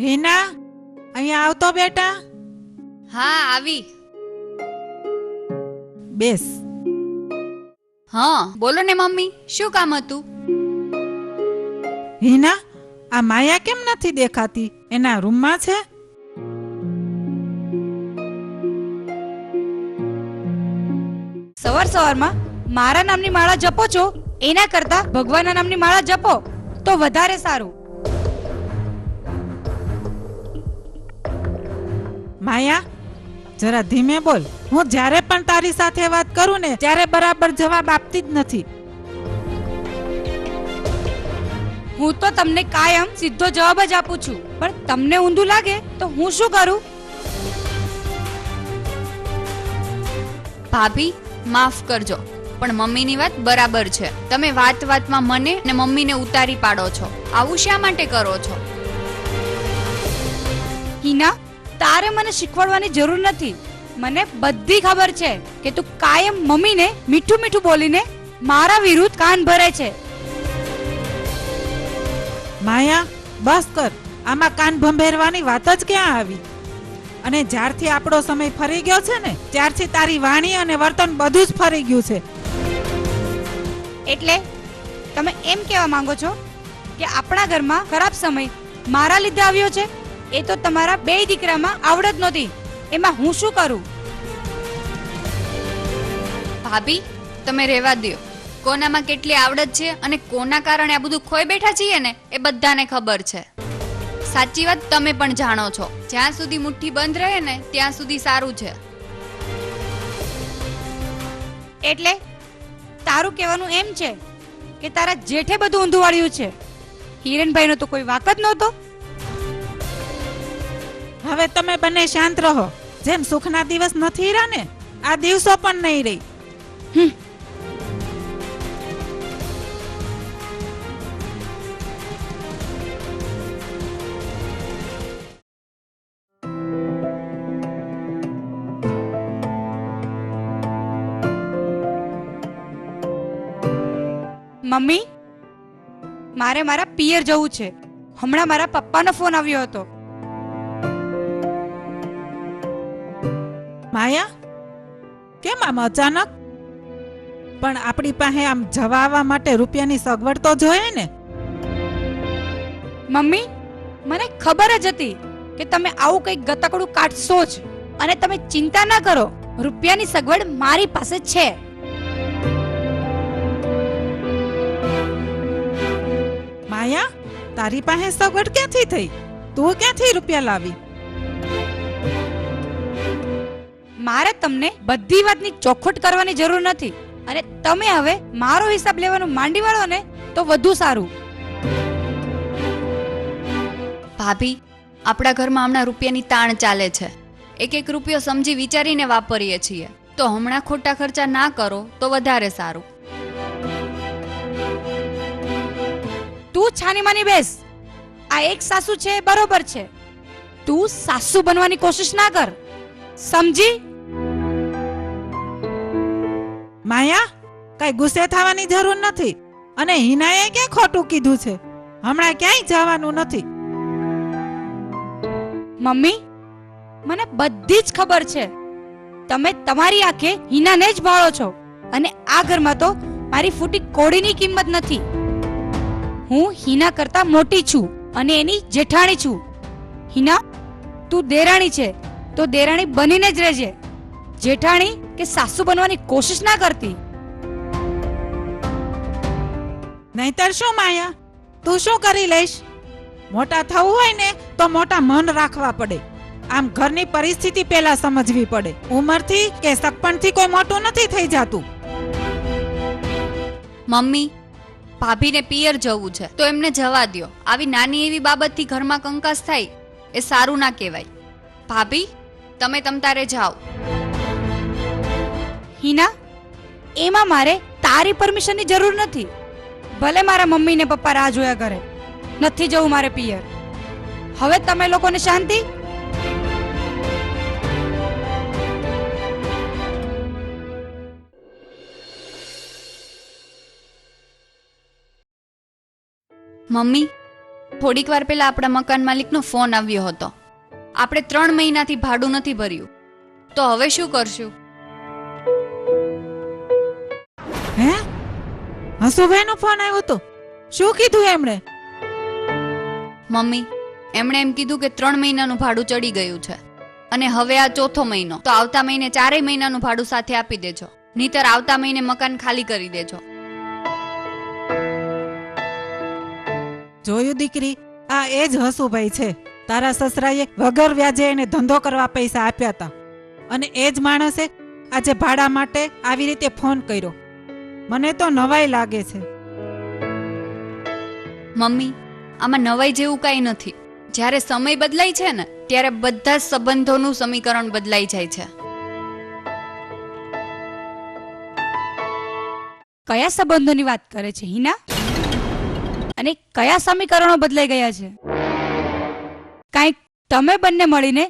હિના, અહીંયા આવતો બેટા. હા આવી. બેસ. હા બોલો ને મમ્મી, શું કામ હતું? હિના, આ માયા કેમ નથી દેખાતી? એના રૂમમાં છે? સવાર સવારમાં મારા નામની માળા જપો છો, એના કરતા ભગવાનના નામની માળા જપો તો વધારે સારું. માયા, જરા ધીમે બોલ. હું જ્યારે પણ તારી સાથે વાત કરું ને ત્યારે બરાબર જવાબ આપતી જ નથી. હું તો તમને કાયમ સીધો જવાબ જ આપું છું, પણ તમને ઊંધું લાગે તો હું શું કરું? ભાભી માફ કરજો, પણ મમ્મીની વાત બરાબર છે. તમે વાત વાતમાં મને ને મમ્મીને ઉતારી પાડો છો. આવું શા માટે કરો છો? હિના, તારે મને શીખવાડવાની જરૂર નથી. મને બધી ખબર છે કે તું કાયમ મમ્મીને મીઠું મીઠું બોલીને મારા વિરુદ્ધ કાન ભરે છે. માયા, બસ કર. આમાં કાન ભંભેરવાની વાત જ ક્યાં આવી? અને જ્યારથી આપણો સમય ફરી ગયો છે ને ત્યારથી તારી વાણી અને વર્તન બધું જ ફરી ગયું છે. એટલે તમે એમ કહેવા માંગો છો કે આપણા ઘરમાં ખરાબ સમય મારા લીધે આવ્યો છે? એ તો તમારા બે દીકરામાં આવડત નહોતી, એમાં હું શું કરું? ભાભી તમે રહેવા દ્યો. કોનામાં કેટલી આવડત છે અને કોના કારણે આ બધું ખોઈ બેઠા છીએ ને એ બધાને ખબર છે. સાચી વાત તમે પણ જાણો છો. જ્યાં સુધી મુઠ્ઠી બંધ રહે ને ત્યાં સુધી સારું છે. એટલે તારું કહેવાનું એમ છે કે તારા જેઠે બધું ઊંધું વાળ્યું છે, હિરેનભાઈનો તો કોઈ વાક જ નહોતો. હવે તમે બંને શાંત રહો. જેમ સુખના દિવસ નથી રહ્યા ને, આ દિવસો પણ નહીં રહી. મમ્મી, મારે મારા પિયર જવું છે. હમણાં મારા પપ્પાનો ફોન આવ્યો હતો. માયા, કેમ આમ અચાનક? પણ આપણી પાસે આમ જવા આવવા માટે રૂપિયાની સગવડ તો જોઈએ ને. મમ્મી, મને ખબર જ હતી કે તમે આવું કંઈક ગતકડું કાઢશો જ, અને તમે ચિંતા ના કરો, રૂપિયાની સગવડ મારી પાસે છે. માયા, તારી પાસે સગવડ ક્યાંથી થઈ? તું ક્યાંથી રૂપિયા લાવી? મારે તમને બધી વાતની ચોખવટ કરવાની જરૂર નથી, અને તમે હવે મારો હિસાબ લેવાનું માંડી વાળો ને તો વધુ સારું. ભાભી, આપણા ઘરમાં હમણાં રૂપિયાની તાણ ચાલે છે. એક એક રૂપિયો સમજી વિચારીને વાપરીએ છીએ, તો હમણાં ખોટા ખર્ચા ના કરો તો વધારે સારું. તું છાની માની બેસ. આ એક સાસુ છે એ બરોબર છે, તું સાસુ બનવાની કોશિશ ના કર, સમજી? માયા, કઈ ગુસ્સે થવાની જરૂર નથી. અને હિનાએ ક્યાં ખોટું કીધું છે? હમણાં ક્યાંય જવાનું નથી. મમ્મી, મને બધી જ ખબર છે. તમે તમારી આંખે હિનાને જ ભાળો છો, અને આ ઘરમાં તો મારી ફૂટી કોડીની કિંમત નથી. હું હિના કરતા મોટી છું અને એની જેઠાણી છું. હિના, તું દેરાણી છે તો દેરાણી બનીને જ રહેજે. જેઠાણી કે સાસુ બનવાની કોશિશ ના કરતી. નહીતર શું માયા, તું શું કરી લઈશ? મોટા થવું હોય ને તો મોટા મન રાખવા પડે. આમ ઘરની પરિસ્થિતિ પેલા સમજવી પડે. ઉંમરથી કે સગપણથી કોઈ મોટું નથી થઈ જાતું. મમ્મી, ભાભીને પિયર જવું છે તો એમને જવા દ્યો. આવી નાની એવી બાબતથી ઘરમાં કંકાસ થાય એ સારું ના કહેવાય. ભાભી, તમે તમતારે જાઓ. હિના, એમાં મારે તારી પરમિશનની જરૂર નથી. ભલે મારા મમ્મી ને પપ્પા રાહ જોયા કરે, નથી જવું મારે પિયર. હવે તમે લોકોને શાંતિ. મમ્મી, થોડીક વાર પહેલા આપણા મકાન માલિકનો ફોન આવ્યો હતો. આપણે 3 મહિનાથી ભાડું નથી ભર્યું, તો હવે શું કરશું? હે, હસુભાઈનો ફોન આવ્યો તો? શું કીધું એમણે? મમ્મી, એમણે એમ કીધું કે 3 મહિનાનું ભાડું ચડી ગયું છે અને હવે આ 4થો મહિનો, તો આવતા મહિને 4 મહિનાનું ભાડું સાથે આપી દેજો, નહીતર આવતા મહિને મકાન ખાલી કરી દેજો. જોયું દીકરી, આ એ જ હસુભાઈ છે. તારા સસરાએ વગર વ્યાજે એને ધંધો કરવા પૈસા આપ્યા હતા અને એ જ માણસે આજે ભાડા માટે આવી રીતે ફોન કર્યો. મને તો નવાઈ લાગે છે. મમ્મી, આમાં નવાઈ જેવું કાંઈ નથી. જ્યારે સમય બદલાય છે ને, ત્યારે બધા જ સંબંધોનું સમીકરણ બદલાઈ જાય છે. કયા સંબંધોની વાત કરે છે હિના? અને કયા સમીકરણો બદલાઈ ગયા છે? કાંઈક તમે બંને મળીને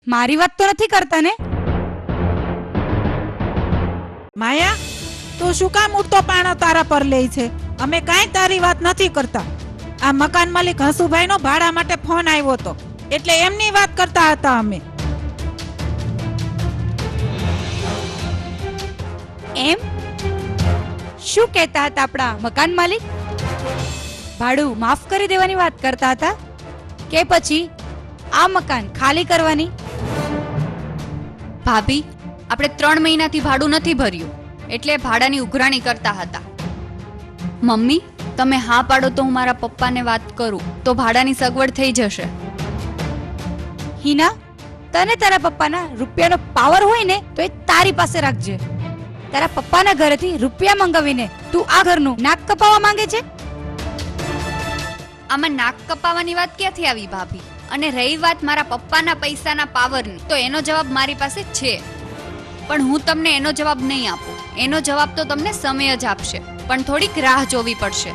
મારી વાત તો નથી કરતા ને? માયા, તું શું કામ ઉડતો પાણો તારા પર લે છે? અમે કાંઈ તારી વાત નથી કરતા. આ મકાન માલિક હસુભાઈનો ભાડા માટે ફોન આવ્યો હતો, એટલે એમની વાત કરતા હતા અમે. એમ શું કહેતા હતા આપણા મકાન માલિક? ભાડું માફ કરી દેવાની વાત કરતા હતા કે પછી આ મકાન ખાલી કરવાની? ભાભી, આપણે 3 મહિનાથી ભાડું નથી ભર્યું, એટલે ભાડાની ઉઘરાણી કરતા હતા. મમ્મી, તમે હા પાડો તો હું મારા પપ્પાને વાત કરું, તો ભાડાની સગવડ થઈ જશે. હિના, તને તારા પપ્પાના રૂપિયાનો પાવર હોય ને તો એ તારી પાસે રાખજે. તારા પપ્પાના ઘરેથી રૂપિયા મંગાવીને તું આ ઘરનું નાક કપાવવા માંગે છે? આમાં નાક કપાવવાની વાત ક્યાંથી આવી ભાભી? અને રહી વાત મારા પપ્પાના પૈસાના પાવરની, તો એનો જવાબ મારી પાસે છે, પણ હું તમને એનો જવાબ નહીં આપું. એનો જવાબ તો તમને સમય જ આપશે, પણ થોડીક રાહ જોવી પડશે.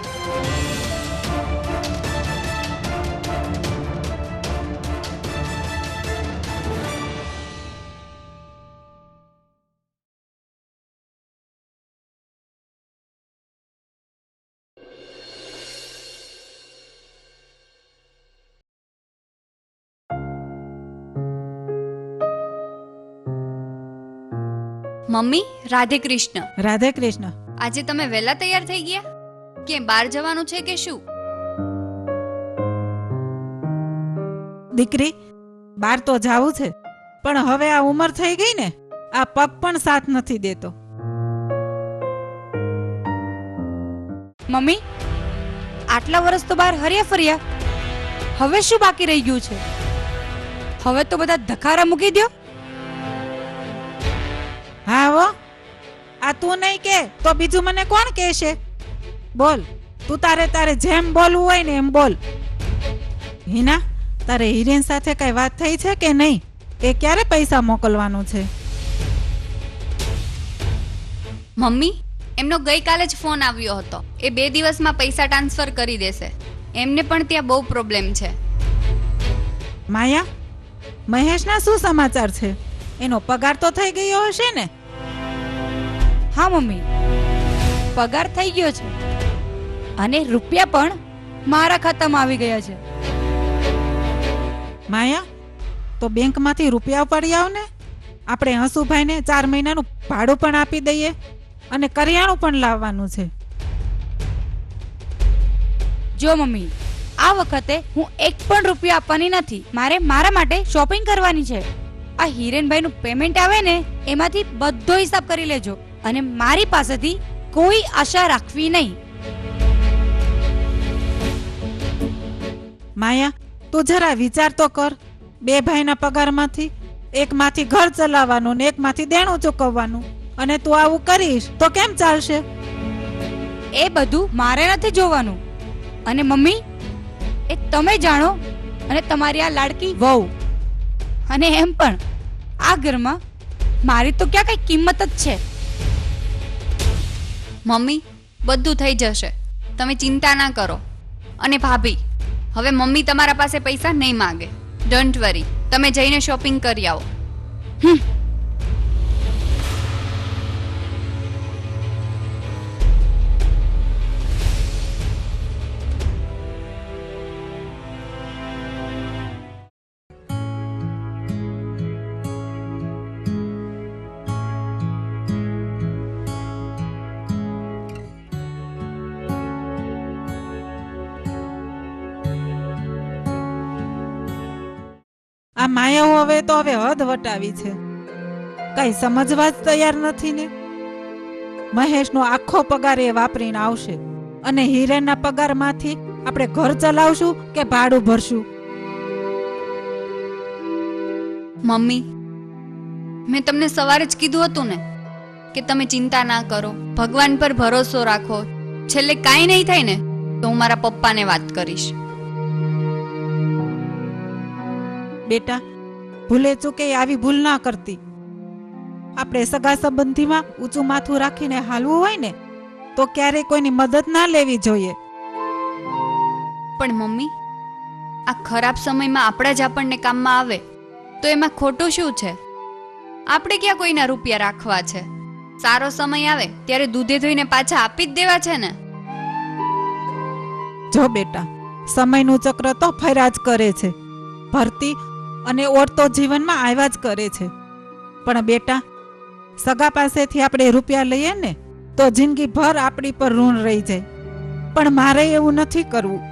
મમ્મી, રાધે કૃષ્ણ. રાધે કૃષ્ણ. આજે તમે વહેલા તૈયાર થઈ ગયા? કે બહાર જવાનું છે કે શું? દીકરી, બહાર તો જાવું છે, પણ હવે આ ઉંમર થઈ ગઈ ને, આ પગ પણ સાથ નથી દેતો. મમ્મી, આટલા વર્ષ તો બહાર હર્યા ફર્યા, હવે શું બાકી રહી ગયું છે? હવે તો બધા ધખારા મૂકી દો. હા હો, આ તું નહીં કે તો બીજું મને કોણ કહેશે? બોલ, તું તારે જેમ બોલવું હોય ને એમ બોલ. હિના, તારે હિરેન સાથે કઈ વાત થઈ છે કે નહીં? એ ક્યારે પૈસા મોકલવાનું છે? મમ્મી, એમનો ગઈકાલે જ ફોન આવ્યો હતો. એ 2 દિવસમાં પૈસા ટ્રાન્સફર કરી દેશે. એમને પણ ત્યાં બહુ પ્રોબ્લેમ છે. માયા, મહેશના શું સમાચાર છે? એનો પગાર તો થઈ ગયો હશે ને? હા મમ્મી, પગાર થઈ ગયો છે અને રૂપિયા પણ મારા ખાતામાં આવી ગયા છે. માયા, તો બેંકમાંથી રૂપિયા ઉપાડી આવ ને. આપણે હસુભાઈને 4 મહિનાનું ભાડું પણ આપી દઈએ અને કરિયાણું પણ લાવવાનું છે. જો મમ્મી, આ વખતે હું 1 પણ રૂપિયા આપવાની નથી. મારે મારા માટે શોપિંગ કરવાની છે. આ હિરેનભાઈનું પેમેન્ટ આવે ને, એમાંથી બધો હિસાબ કરી લેજો અને મારી પાસેથી કોઈ આશા રાખવી નહીં. માયા, તું જરા વિચાર તો કર. 2 ભાઈના પગારમાંથી એકમાંથી ઘર ચલાવવાનું ને એકમાંથી દેણું ચૂકવવાનું, અને તું આવું કરીશ તો કેમ ચાલશે? એ બધું મારે નથી જોવાનું. અને મમ્મી, એ તમે જાણો અને તમારી આ લાડકી વહુ. અને એમ પણ આ ઘરમાં મારી તો ક્યાં કઈ કિંમત જ છે? મમ્મી, બધું થઈ જશે, તમે ચિંતા ના કરો. અને ભાભી, હવે મમ્મી તમારા પાસે પૈસા નહીં માંગે. ડોન્ટ વરી, તમે જઈને શોપિંગ કરી આવો. માયાઓ હવે હદ વટાવી છે. કઈ સમજવા જ તૈયાર નથી ને. મહેશનો આખો પગાર એ વાપરીને આવશે અને હિરેનના પગારમાંથી આપણે ઘર ચલાવશું કે ભાડું ભરશું? મમ્મી, મેં તમને સવારે જ કીધું હતું ને કે તમે ચિંતા ના કરો, ભગવાન પર ભરોસો રાખો. છેલ્લે કાંઈ નહીં થાય ને તો હું મારા પપ્પાને વાત કરીશ. બેટા, ભૂલે ચૂકે આવી ભૂલ ના કરતી. આપણે સગા સંબંધીમાં ઊંચું માથું રાખીને હાલવું હોય ને તો ક્યારેય કોઈની મદદ ના લેવી જોઈએ. પણ મમ્મી, આ ખરાબ સમયમાં આપણા જ આપણને કામમાં આવે તો એમાં ખોટું શું છે? આપણે ક્યાં કોઈના રૂપિયા રાખવા છે? સારો સમય આવે ત્યારે દૂધે ધોઈને પાછા આપી જ દેવા છે ને. જો બેટા, સમયનું ચક્ર તો ફર્યા જ કરે છે. ભરતી અને ઓળતો જીવનમાં આવ્યા જ કરે છે. પણ બેટા, સગા પાસેથી આપણે રૂપિયા લઈએ ને તો જિંદગીભર આપણી પર ઋણ રહી જાય. પણ મારે એવું નથી કરવું.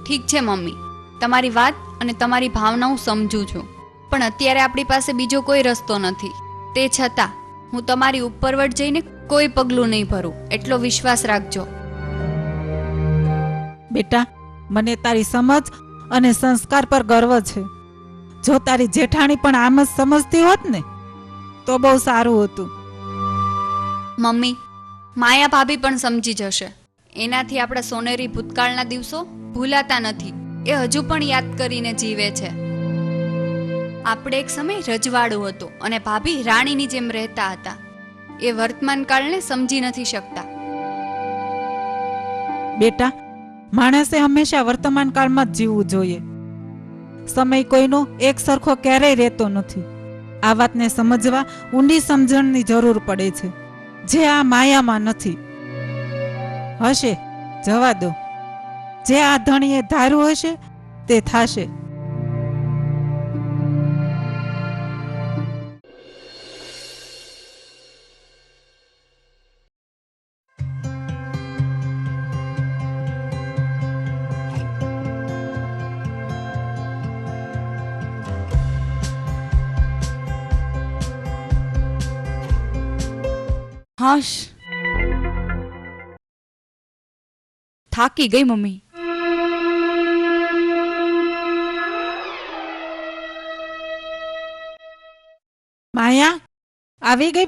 ઠીક છે મમ્મી, તમારી વાત અને તમારી ભાવના હું સમજુ છું, પણ અત્યારે આપણી પાસે બીજો કોઈ રસ્તો નથી. તે છતાં હું તમારી ઉપરવટ જઈને કોઈ પગલું નહીં ભરું, એટલો વિશ્વાસ રાખજો. બેટા, મને તારી સમજ અને સંસ્કાર પર ગર્વ છે. જો તારી જેઠાણી પણ આમ જ સમજતી હોત ને તો બહુ સારું હતું. મમ્મી, માયા ભાભી પણ સમજી જશે. એનાથી આપણા સોનેરી ભૂતકાળના દિવસો ભૂલાતા નથી. એ હજુ પણ યાદ કરીને જીવે છે. આપણે એક સમય રજવાડું હતું અને ભાભી રાણીની જેમ રહેતા હતા. એ વર્તમાન કાળને સમજી નથી શકતા. બેટા, માણસે હંમેશા વર્તમાન કાળમાં જ જીવવું જોઈએ. સમય કોઈનો એક સરખો ક્યારેય રહેતો નથી. આ વાતને સમજવા ઊંડી સમજણની જરૂર પડે છે, જે આ માયામાં નથી. હશે, જવા દો. જે આ ધણીએ ધાર્યું હશે તે થાશે. હાશ, થાકી ગઈ મમ્મી. માયા આવી ગઈ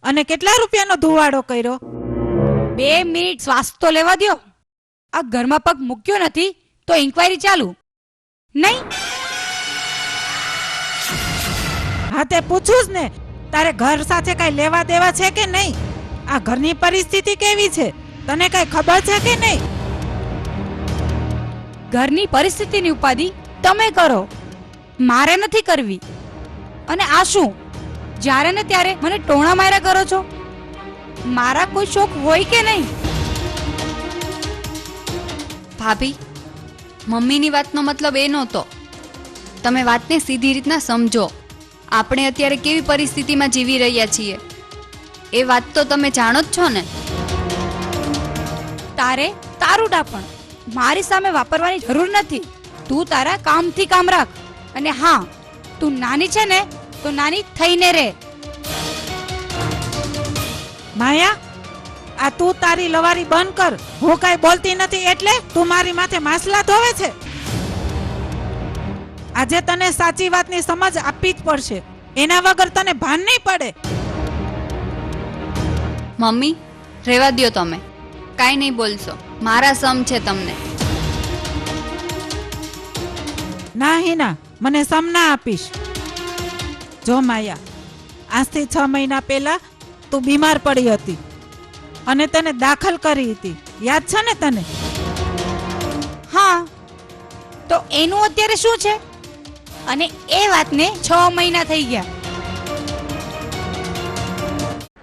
અને કેટલા રૂપિયાનો ધુવાડો કર્યો? 2 મિનિટ શ્વાસ તો લેવા દ્યો. આ ઘરમાં પગ મૂક્યો નથી તો ઇન્ક્વાયરી ચાલુ નહીં. હા, તે પૂછું જ ને. તારે ઘર સાથે કઈ લેવા દેવા છે કે નહીં? આ ઘરની પરિસ્થિતિ કેવી છે તને કઈ ખબર છે કે નહીં? ઘરની પરિસ્થિતિની ઉપાધિ તમે કરો, મારે નથી કરવી. અને આ શું, જ્યારે ને ત્યારે મને ટોણા માર્યા કરો છો? મારા કોઈ શોખ હોય કે નહીં? ભાભી, મમ્મીની વાતનો મતલબ એ નહોતો. તમે વાતને સીધી રીતના સમજો. આપણે અત્યારે કેવી પરિસ્થિતિમાં જીવી રહ્યા છીએ એ વાત તો તમે જાણો જ છો ને. તારે તારું ડાપણ મારી સામે વાપરવાની જરૂર નથી. તું તારા કામથી કામ રાખ. અને હા, તું નાની છે ને તો નાની થઈને રહે. માયા, આ તું તારી લવારી બંધ કર. હું કઈ બોલતી નથી એટલે તું મારી માથે માસલા ધોવે છે. આજે તને સાચી વાતની સમજ આપવી જ પડશે. એના વગર તને ભાન નહીં પડે. મમ્મી, રહેવા દ્યો તમે, કાંઈ નહીં બોલશો. મારા સમ છે તમને. ના હિના, મને સમ ના આપીશ. જો માયા, આજથી 6 મહિના પહેલા તું બીમાર પડી હતી અને તને દાખલ કરી હતી, યાદ છે ને તને? હા, તો એનું અત્યારે શું છે? અને એ વાતને 6 મહિના થઈ ગયા.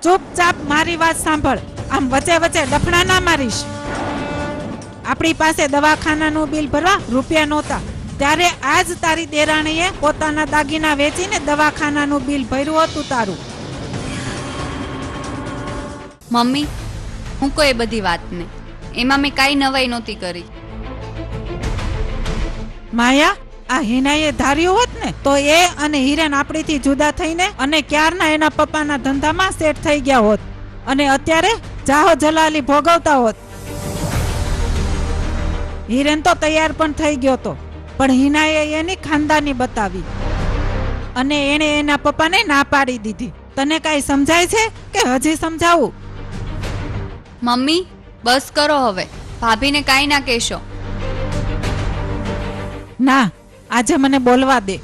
ચૂપચાપ મારી વાત સાંભળ. આમ વચ્ચે વચ્ચે ડફણા ના મારીશ. આપણી પાસે દવાખાનાનું બિલ ભરવા રૂપિયા નહોતા ત્યારે આજ તારી દેરાણીએ પોતાના દાગીના વેચીને દવાખાનાનું બિલ ભર્યું હતું તારું. મમ્મી, હું કોઈ બધી વાતને, એમાં મેં કાંઈ નવાઈ નહોતી કરી. માયા, આ હિનાએ ધાર્યું હોત ને તો એ અને હિરેન આપણીથી જુદા થઈને અને ક્યારના એના પપ્પાના ધંધામાં સેટ થઈ ગયા હોત અને અત્યારે જાહો જલાલી ભોગવતા હોત. હિરેન તો તૈયાર પણ થઈ ગયો તો, પણ હિનાએ એની ખાનદાની બતાવી અને એણે એના પપ્પાને ના પાડી દીધી. તને કાંઈ સમજાય છે કે હજી સમજાવું? મમ્મી બસ કરો હવે, ભાભીને કાંઈ ના કહેશો. ના, આજે મને બોલવા દે.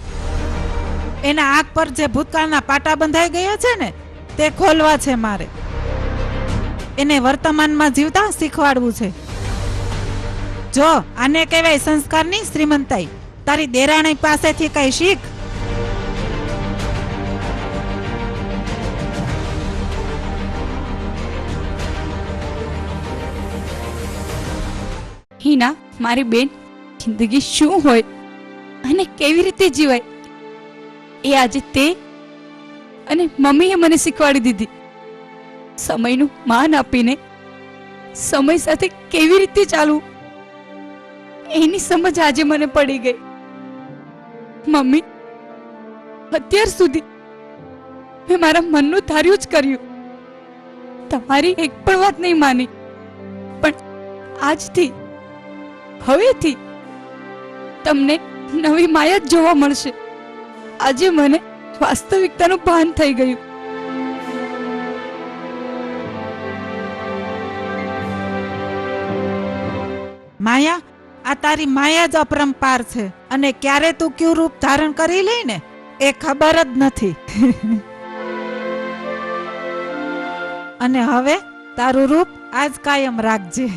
એના આંખ પર જે ભૂતકાળના પાટા બંધાઈ ગયા છે ને તે ખોલવા છે મારે. એને વર્તમાનમાં જીવતા શીખવાડવું છે. જો આને કહેવાય સંસ્કારની શ્રીમંતાઈ. તારી દેરાણી પાસેથી કઈ શીખ. હિના, મારી બેન, જિંદગી શું હોય અને કેવી રીતે જીવાય એ આજે તે અને મમ્મીએ મને શીખવાડી દીધી. સમયનું માન આપીને સમય સાથે કેવી રીતે ચાલવું એની સમજ આજે મને પડી ગઈ. મમ્મી, અત્યાર સુધી મેં મારા મનનું ધાર્યું જ કર્યું, તમારી એક પણ વાત નહીં માની. પણ આજથી, હવેથી તમને નવી માયા જ જોવા મળશે. આજે મને વાસ્તવિકતાનું ભાન થઈ ગયું. માયા, આ તારી માયા જ અપરંપાર છે અને ક્યારે તું કયું રૂપ ધારણ કરી લે ને એ ખબર જ નથી. અને હવે તારું રૂપ આજ કાયમ રાખજે.